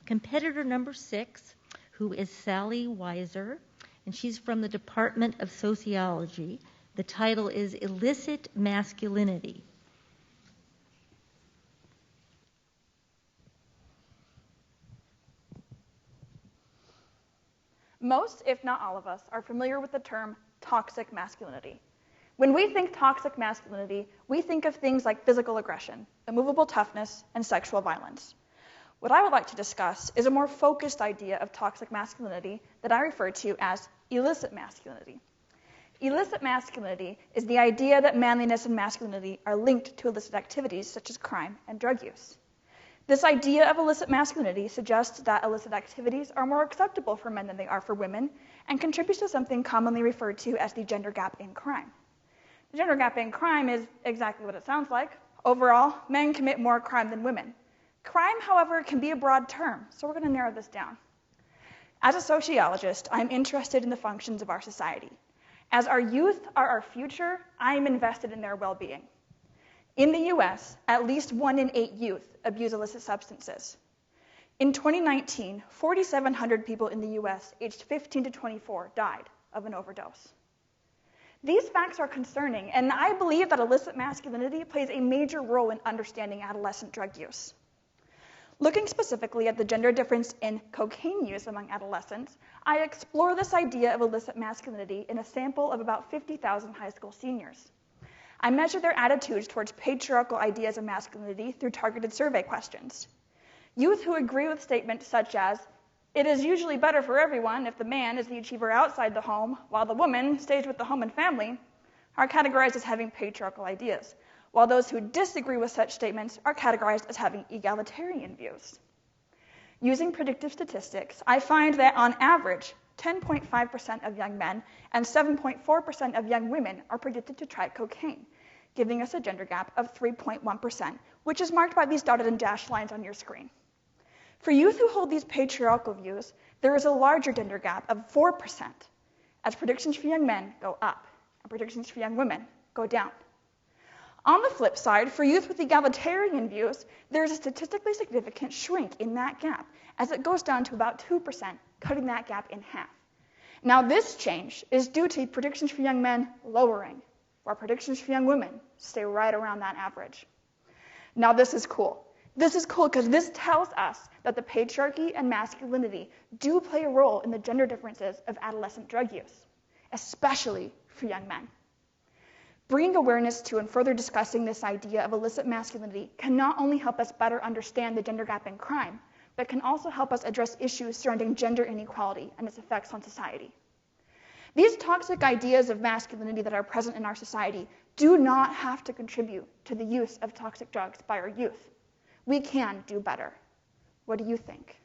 Competitor number 6, who is Sally Weiser, and she's from the Department of Sociology. The title is Illicit Masculinity. Most, if not all of us, are familiar with the term toxic masculinity. When we think toxic masculinity, we think of things like physical aggression, immovable toughness, and sexual violence. What I would like to discuss is a more focused idea of toxic masculinity that I refer to as illicit masculinity. Illicit masculinity is the idea that manliness and masculinity are linked to illicit activities such as crime and drug use. This idea of illicit masculinity suggests that illicit activities are more acceptable for men than they are for women and contributes to something commonly referred to as the gender gap in crime. The gender gap in crime is exactly what it sounds like. Overall, men commit more crime than women. Crime, however, can be a broad term, so we're going to narrow this down. As a sociologist, I'm interested in the functions of our society. As our youth are our future, I am invested in their well-being. In the US, at least 1 in 8 youth abuse illicit substances. In 2019, 4,700 people in the US aged 15 to 24 died of an overdose. These facts are concerning, and I believe that illicit masculinity plays a major role in understanding adolescent drug use. Looking specifically at the gender difference in cocaine use among adolescents, I explore this idea of illicit masculinity in a sample of about 50,000 high school seniors. I measure their attitudes towards patriarchal ideas of masculinity through targeted survey questions. Youth who agree with statements such as, "It is usually better for everyone if the man is the achiever outside the home, while the woman stays with the home and family," are categorized as having patriarchal ideas, while those who disagree with such statements are categorized as having egalitarian views. Using predictive statistics, I find that on average, 10.5% of young men and 7.4% of young women are predicted to try cocaine, giving us a gender gap of 3.1%, which is marked by these dotted and dashed lines on your screen. For youth who hold these patriarchal views, there is a larger gender gap of 4%, as predictions for young men go up and predictions for young women go down. On the flip side, for youth with egalitarian views, there is a statistically significant shrink in that gap, as it goes down to about 2%, cutting that gap in half. Now, this change is due to predictions for young men lowering, while predictions for young women stay right around that average. Now, this is cool. This is cool because this tells us that the patriarchy and masculinity do play a role in the gender differences of adolescent drug use, especially for young men. Bringing awareness to and further discussing this idea of illicit masculinity can not only help us better understand the gender gap in crime, but can also help us address issues surrounding gender inequality and its effects on society. These toxic ideas of masculinity that are present in our society do not have to contribute to the use of toxic drugs by our youth. We can do better. What do you think?